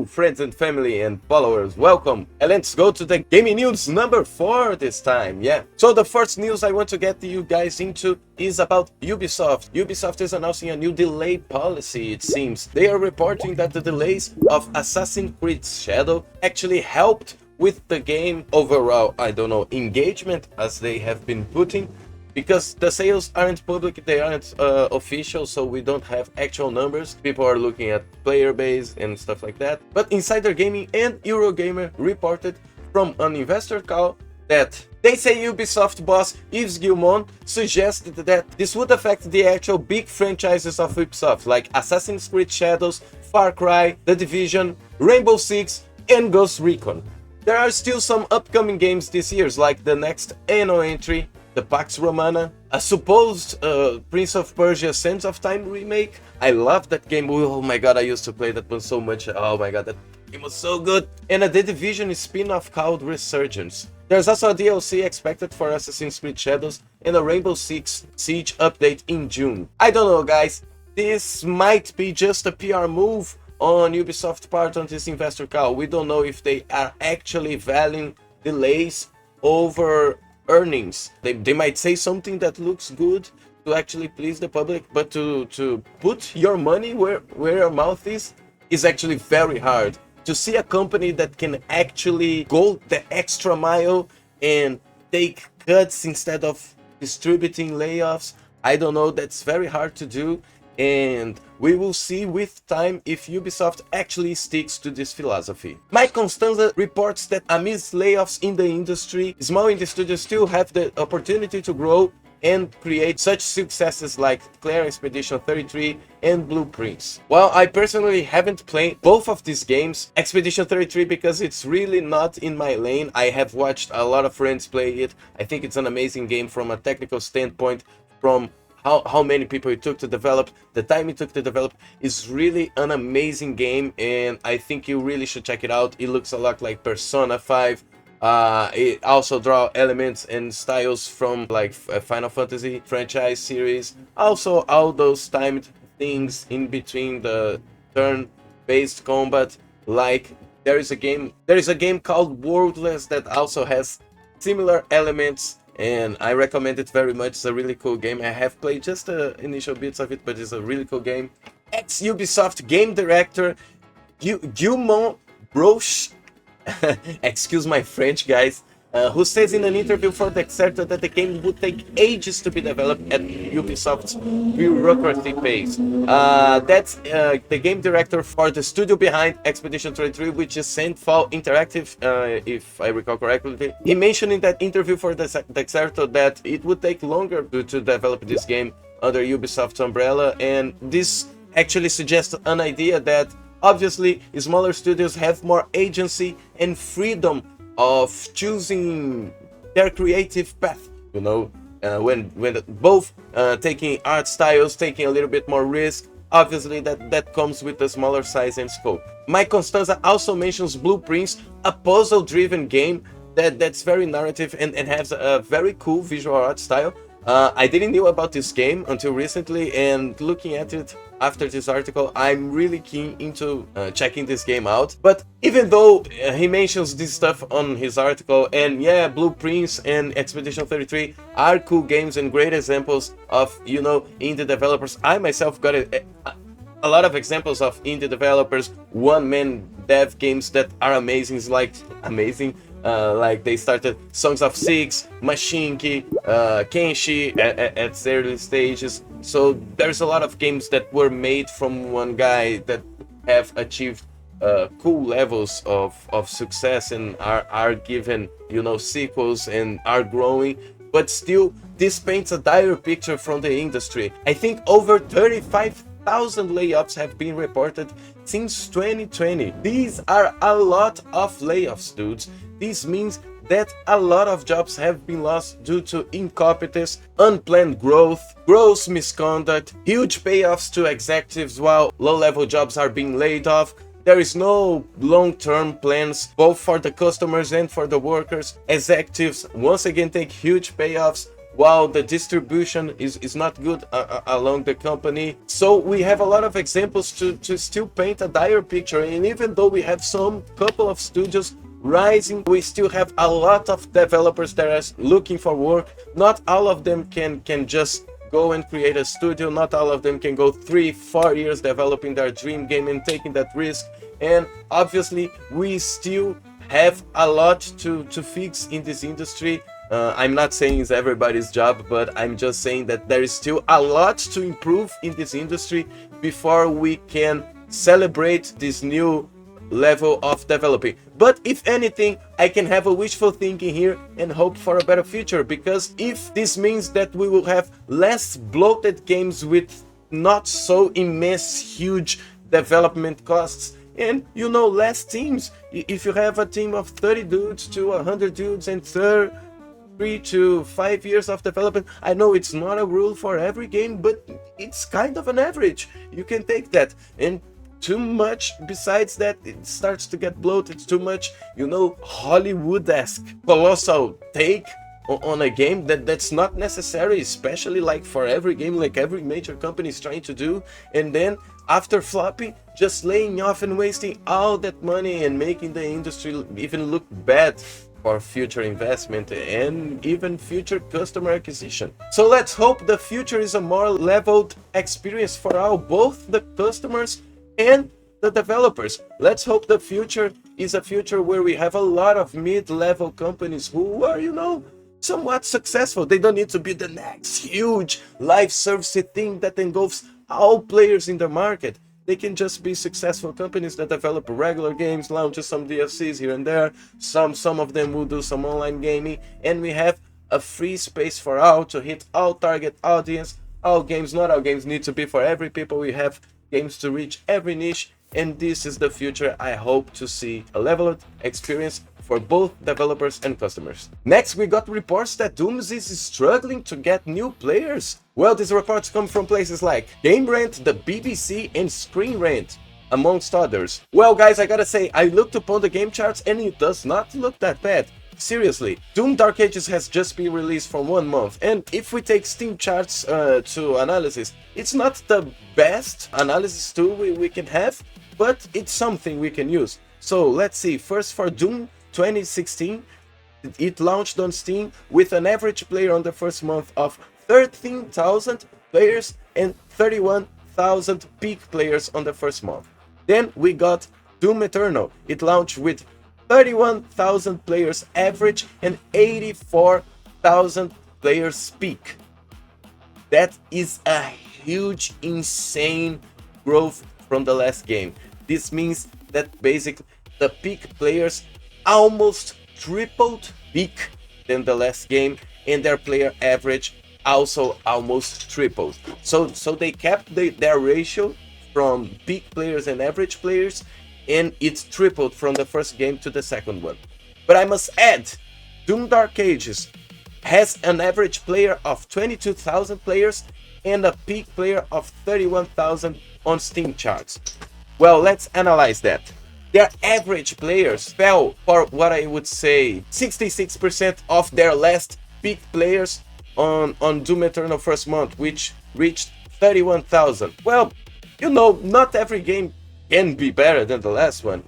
Hello friends and family and followers, welcome, and let's go to the gaming news number 4 this time. So the first news I want to get you guys into is about Ubisoft. Ubisoft is announcing a new delay policy, it seems. They are reporting that the delays of Assassin's Creed Shadows actually helped with the game overall, engagement, as they have been putting, because the sales aren't public, they aren't official, so we don't have actual numbers. People are looking at player base and stuff like that. But Insider Gaming and EuroGamer reported from an investor call that they say Ubisoft boss Yves Guillaume suggested that this would affect the actual big franchises of Ubisoft, like Assassin's Creed Shadows, Far Cry, The Division, Rainbow Six, and Ghost Recon. There are still some upcoming games this year, like the next annual entry, the Pax Romana, a supposed Prince of Persia Sands of Time remake. I love that game. Oh my god, I used to play that one so much. Oh my god, that game was so good. And a The Division spin-off called Resurgence. There's also a DLC expected for Assassin's Creed Shadows and a Rainbow Six Siege update in June. I don't know, guys. This might be just a PR move on Ubisoft part on this investor call. We don't know if they are actually valuing delays over earnings. They might say something that looks good to actually please the public, but to put your money where your mouth is actually very hard. To see a company that can actually go the extra mile and take cuts instead of distributing layoffs, I don't know, that's very hard to do. And we will see with time if Ubisoft actually sticks to this philosophy. Mike Constanza reports that amidst layoffs in the industry, small indie studios still have the opportunity to grow and create such successes like Claire Expedition 33 and Blueprints. Well, I personally haven't played both of these games. Expedition 33 because it's really not in my lane. I have watched a lot of friends play it. I think it's an amazing game from a technical standpoint, from how many people it took to develop, the time it took to develop. Is really an amazing game, and I think you really should check it out. It looks a lot like Persona 5. It also draws elements and styles from like Final Fantasy franchise series. Also all those timed things in between the turn-based combat. Like there is a game called Worldless that also has similar elements, and I recommend it very much. It's a really cool game. I have played just the initial bits of it, but it's a really cool game. Ex-Ubisoft game director Guillaume Broche, excuse my French, guys, who says in an interview for the Execs that the game would take ages to be developed at Ubisoft's bureaucracy pace. That's the game director for the studio behind Expedition 33, which is Sandfall Interactive, if I recall correctly. He mentioned in that interview for the Execs that it would take longer to develop this game under Ubisoft's umbrella, and this actually suggests an idea that obviously smaller studios have more agency and freedom of choosing their creative path, when both taking art styles, taking a little bit more risk. Obviously that comes with a smaller size and scope. Mike Constanza also mentions Blueprints, a puzzle driven game that's very narrative and has a very cool visual art style. I didn't know about this game until recently, and looking at it after this article, I'm really keen into checking this game out. But even though he mentions this stuff on his article, and yeah, Blueprints and Expedition 33 are cool games and great examples of, indie developers. I myself got a lot of examples of indie developers, one-man dev games that are amazing, like they started Songs of Six, Machinki, Kenshi at its early stages. So there's a lot of games that were made from one guy that have achieved cool levels of success and are given, sequels and are growing. But still, this paints a dire picture from the industry. I think over 35,000 layoffs have been reported since 2020. These are a lot of layoffs, dudes. This means that a lot of jobs have been lost due to incompetence, unplanned growth, gross misconduct, huge payoffs to executives while low-level jobs are being laid off. There is no long-term plans, both for the customers and for the workers. Executives once again take huge payoffs. while the distribution is not good along the company. So we have a lot of examples to still paint a dire picture, and even though we have some couple of studios rising, we still have a lot of developers that are looking for work. Not all of them can just go and create a studio. Not all of them can go 3-4 years developing their dream game and taking that risk. And obviously we still have a lot to fix in this industry. I'm not saying it's everybody's job, but I'm just saying that there is still a lot to improve in this industry before we can celebrate this new level of developing. But if anything, I can have a wishful thinking here and hope for a better future, because if this means that we will have less bloated games with not so immense huge development costs, and less teams. If you have a team of 30 dudes to 100 dudes and 3 to 5 years of development, I know it's not a rule for every game, but it's kind of an average. You can take that. And too much besides that, it starts to get bloated. Too much, Hollywood-esque colossal take on a game that's not necessary, especially like for every game, like every major company is trying to do. And then after flopping, just laying off and wasting all that money and making the industry even look bad for future investment and even future customer acquisition. So let's hope the future is a more leveled experience for both the customers and the developers. Let's hope the future is a future where we have a lot of mid-level companies who are, somewhat successful. They don't need to be the next huge live service thing that engulfs all players in the market. They can just be successful companies that develop regular games, launches some DLCs here and there. Some of them will do some online gaming, and we have a free space for all to hit all target audience. All games, not all games need to be for every people. We have games to reach every niche, and this is the future. I hope to see a leveled experience for both developers and customers. Next, we got reports that Dooms is struggling to get new players. Well, these reports come from places like Game Rant, the BBC, and Screen Rant, amongst others. Well, guys, I gotta say, I looked upon the game charts and it does not look that bad. Seriously, Doom Dark Ages has just been released for 1 month, and if we take Steam charts to analysis, it's not the best analysis tool we can have, but it's something we can use. So let's see, first for Doom 2016, it launched on Steam with an average player on the first month of 13,000 players and 31,000 peak players on the first month. Then we got Doom Eternal. It launched with 31,000 players average and 84,000 players peak. That is a huge, insane growth from the last game. This means that basically the peak players almost tripled peak than the last game, and their player average also almost tripled. So they kept their ratio from peak players and average players, and it tripled from the first game to the second one. But I must add, Doom Dark Ages has an average player of 22,000 players and a peak player of 31,000 on Steam charts. Well, let's analyze that. Their average players fell for what I would say 66% of their last peak players on Doom Eternal first month, which reached 31,000. Well, not every game can be better than the last one,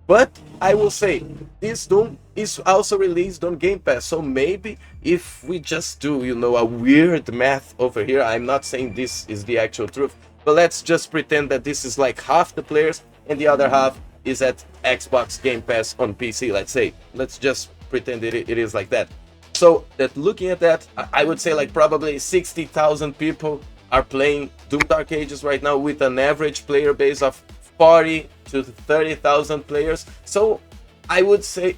but I will say this Doom is also released on Game Pass, so maybe if we just do a weird math over here, I'm not saying this is the actual truth, but let's just pretend that this is like half the players and the other half is at Xbox Game Pass on PC, let's just pretend it is like that. So that looking at that, I would say like probably 60,000 people are playing Doom Dark Ages right now with an average player base of 40 to 30,000 players. So I would say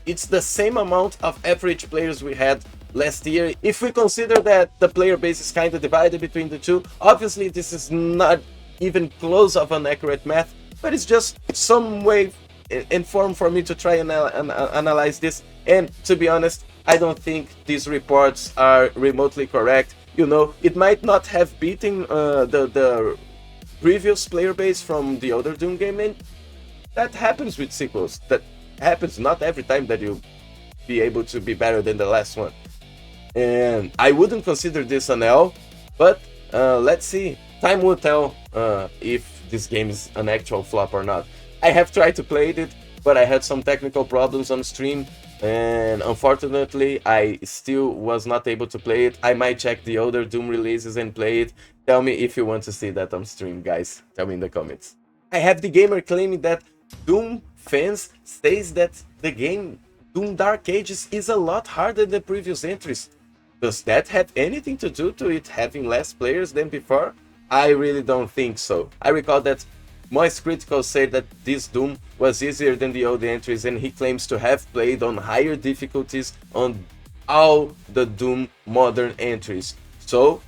it's the same amount of average players we had last year. If we consider that the player base is kind of divided between the two, obviously this is not even close of an accurate math, but it's just some way and form for me to try and analyze this. And to be honest, I don't think these reports are remotely correct. It might not have beaten the previous player base from the other Doom game, and that happens with sequels. That happens not every time that you be able to be better than the last one. and I wouldn't consider this an L, but let's see. Time will tell if this game is an actual flop or not. I have tried to play it, but I had some technical problems on stream, and unfortunately I still was not able to play it. I might check the older Doom releases and play it. Tell me if you want to see that on stream, guys. Tell me in the comments. I have the gamer claiming that Doom fans says that the game Doom Dark Ages is a lot harder than previous entries. Does that have anything to do to it having less players than before? I really don't think so. I recall that Moist Critical said that this Doom was easier than the old entries, and he claims to have played on higher difficulties on all the Doom modern entries. So,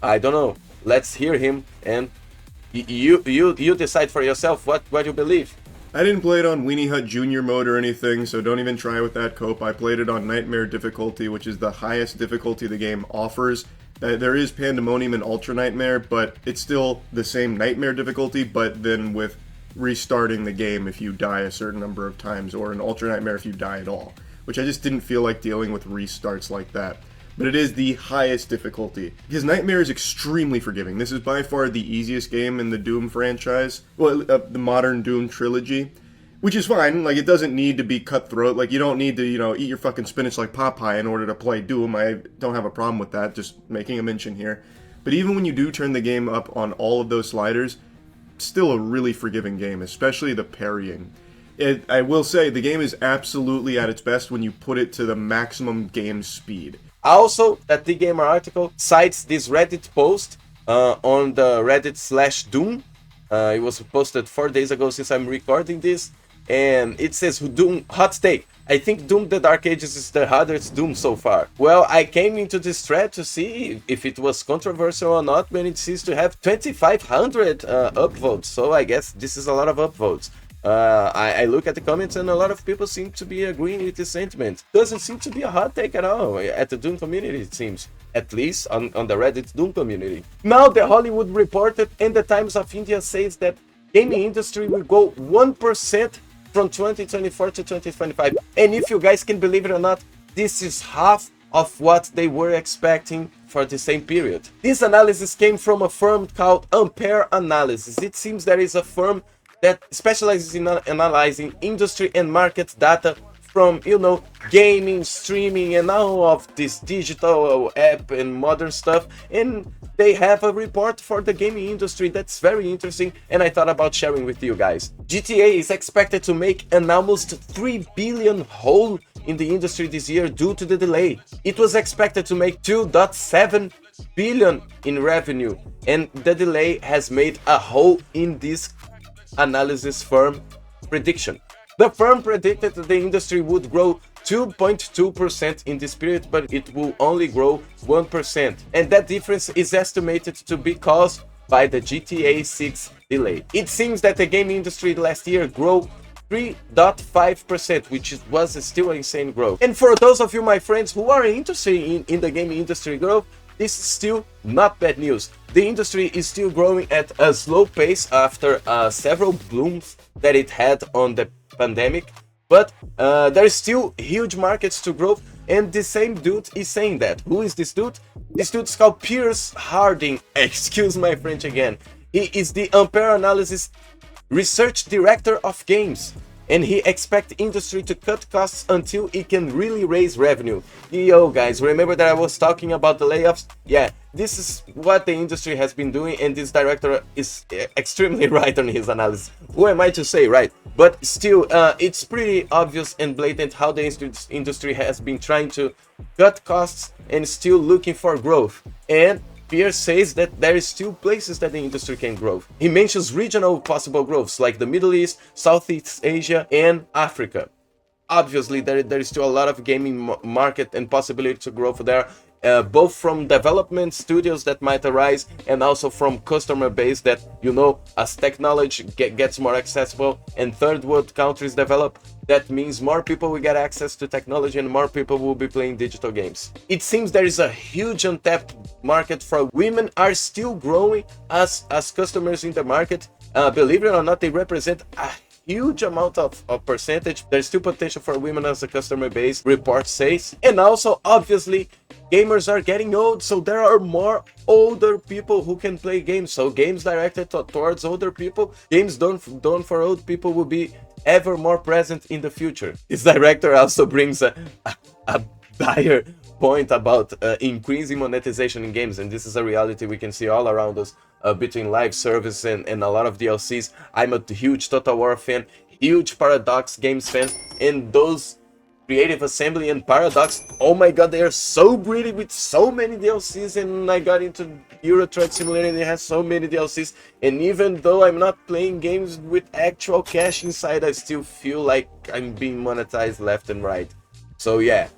I don't know. Let's hear him, and you decide for yourself what you believe. I didn't play it on Weenie Hut Junior mode or anything, so don't even try with that cope. I played it on Nightmare difficulty, which is the highest difficulty the game offers. There is Pandemonium and Ultra Nightmare, but it's still the same Nightmare difficulty, but then with restarting the game if you die a certain number of times, or an Ultra Nightmare if you die at all, which I just didn't feel like dealing with restarts like that. But it is the highest difficulty, because Nightmare is extremely forgiving. This is by far the easiest game in the Doom franchise, well, the modern Doom trilogy, which is fine. Like, it doesn't need to be cutthroat. Like, you don't need to, eat your fucking spinach like Popeye in order to play Doom. I don't have a problem with that, just making a mention here. But even when you do turn the game up on all of those sliders, it's still a really forgiving game, especially the parrying. I will say, the game is absolutely at its best when you put it to the maximum game speed. Also, that The Gamer article cites this Reddit post on the Reddit/Doom. It was posted 4 days ago since I'm recording this. And it says, Doom, hot take. I think Doom the Dark Ages is the hardest Doom so far. Well, I came into this thread to see if it was controversial or not when it seems to have 2,500 upvotes. So I guess this is a lot of upvotes. I look at the comments and a lot of people seem to be agreeing with this sentiment. Doesn't seem to be a hot take at all at the Doom community, it seems. At least on the Reddit Doom community. Now the Hollywood Reporter and the Times of India says that gaming industry will go 1% from 2024 to 2025. And if you guys can believe it or not, this is half of what they were expecting for the same period. This analysis came from a firm called Ampere Analysis. It seems there is a firm that specializes in analyzing industry and market data from, gaming, streaming, and all of this digital app and modern stuff. And they have a report for the gaming industry that's very interesting, and I thought about sharing with you guys. GTA is expected to make an almost 3 billion hole in the industry this year due to the delay. It was expected to make 2.7 billion in revenue, and the delay has made a hole in this analysis firm prediction. The firm predicted that the industry would grow 2.2% in this period, but it will only grow 1%. And that difference is estimated to be caused by the GTA 6 delay. It seems that the gaming industry last year grew 3.5%, which was still insane growth. And for those of you, my friends, who are interested in the gaming industry growth, this is still not bad news. The industry is still growing at a slow pace after several blooms that it had on the pandemic, but there is still huge markets to grow, and the same dude is saying that. Who is this dude? This dude is called Piers Harding. Excuse my French again. He is the Ampere Analysis Research Director of Games, and he expects industry to cut costs until it can really raise revenue. Yo guys, remember that I was talking about the layoffs? Yeah, this is what the industry has been doing, and this director is extremely right on his analysis. Who am I to say, right? But still, it's pretty obvious and blatant how the industry has been trying to cut costs and still looking for growth. And Pierre says that there is still places that the industry can grow. He mentions regional possible growths like the Middle East, Southeast Asia, and Africa. Obviously, there is still a lot of gaming market and possibility to grow for there, both from development studios that might arise and also from customer base that, as technology gets more accessible and third world countries develop, that means more people will get access to technology and more people will be playing digital games. It seems there is a huge untapped market for women are still growing as customers in the market. Believe it or not, they represent a huge amount of percentage. There's still potential for women as a customer base, report says. And also, obviously, gamers are getting old, so there are more older people who can play games. So games directed towards older people, games done for old people will be ever more present in the future. This director also brings a dire point about increasing monetization in games, and this is a reality we can see all around us, between live service and a lot of DLCs. I'm a huge Total War fan, huge Paradox Games fan, and those Creative Assembly and Paradox, oh my god, they are so greedy with so many DLCs. And I got into Euro Truck Simulator and it has so many DLCs, and even though I'm not playing games with actual cash inside, I still feel like I'm being monetized left and right. So yeah,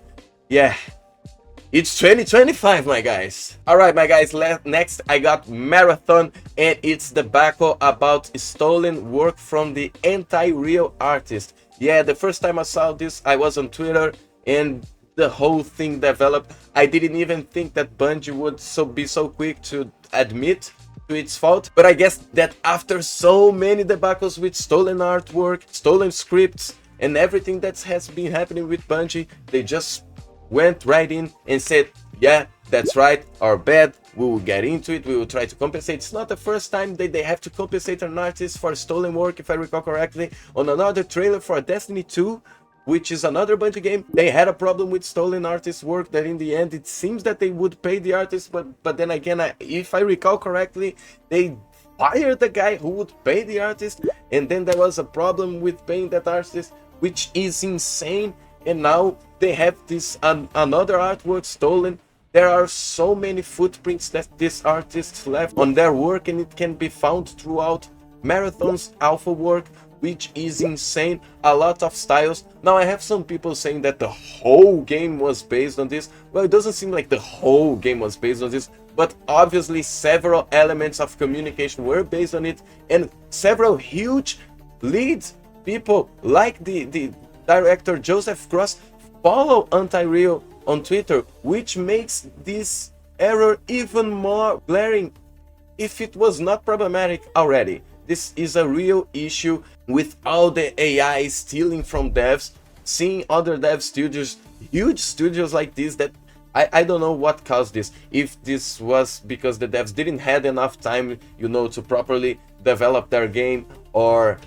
it's 2025, my guys. Alright, my guys, next I got Marathon, and it's the debacle about stolen work from the anti-real artist. Yeah, the first time I saw this, I was on Twitter, and the whole thing developed. I didn't even think that Bungie would be so quick to admit to its fault, but I guess that after so many debacles with stolen artwork, stolen scripts, and everything that has been happening with Bungie, they just went right in and said, yeah, that's right, our bad, we will get into it, we will try to compensate. It's not the first time that they have to compensate an artist for stolen work. If I recall correctly, on another trailer for Destiny 2, which is another Bungie game, they had a problem with stolen artist work that in the end it seems that they would pay the artist, but then again, if I recall correctly, they fired the guy who would pay the artist, and then there was a problem with paying that artist, which is insane. And now they have this another artwork stolen. There are so many footprints that this artist left on their work, and it can be found throughout Marathon's alpha work, which is insane. A lot of styles. Now I have some people saying that the whole game was based on this. Well, it doesn't seem like the whole game was based on this, but obviously several elements of communication were based on it, and several huge lead people like the director Joseph Cross follow Anti-Real on Twitter, which makes this error even more glaring if it was not problematic already. This is a real issue with all the AI stealing from devs, seeing other dev studios, huge studios like this, that I don't know what caused this. If this was because the devs didn't have enough time, you know, to properly develop their game, or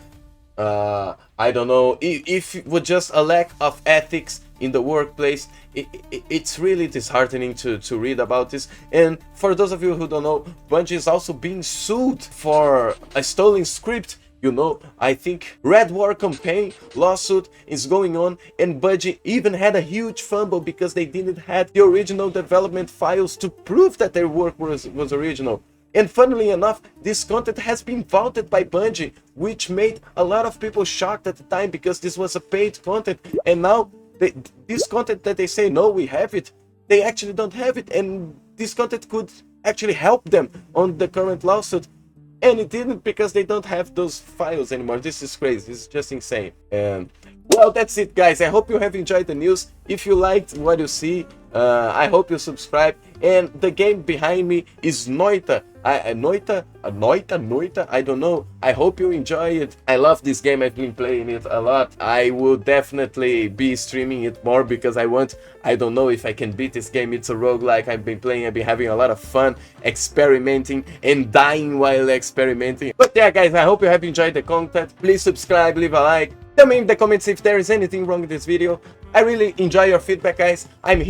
I don't know, if it was just a lack of ethics in the workplace. It's really disheartening to read about this. And for those of you who don't know, Bungie is also being sued for a stolen script. You know, I think Red War campaign lawsuit is going on, and Bungie even had a huge fumble because they didn't have the original development files to prove that their work was original. And funnily enough, this content has been vaulted by Bungie, which made a lot of people shocked at the time because this was a paid content. And now, this content that they say, no, we have it, they actually don't have it. And this content could actually help them on the current lawsuit. And it didn't, because they don't have those files anymore. This is crazy. This is just insane. And well, that's it, guys. I hope you have enjoyed the news. If you liked what you see, I hope you subscribe. And the game behind me is Noita. Noita, I don't know. I hope you enjoy it. I love this game. I've been playing it a lot. I will definitely be streaming it more because I don't know if I can beat this game. It's a roguelike. I've been playing, I've been having a lot of fun experimenting and dying while experimenting. But yeah, guys, I hope you have enjoyed the content. Please subscribe, leave a like. Tell me in the comments if there is anything wrong with this video. I really enjoy your feedback, guys. I'm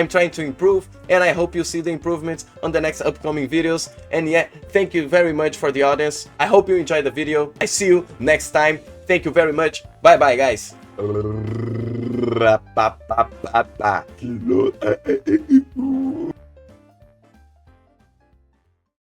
trying to improve, and I hope you see the improvements on the next upcoming videos. And yeah, thank you very much for the audience. I hope you enjoyed the video. I see you next time. Thank you very much. Bye bye, guys.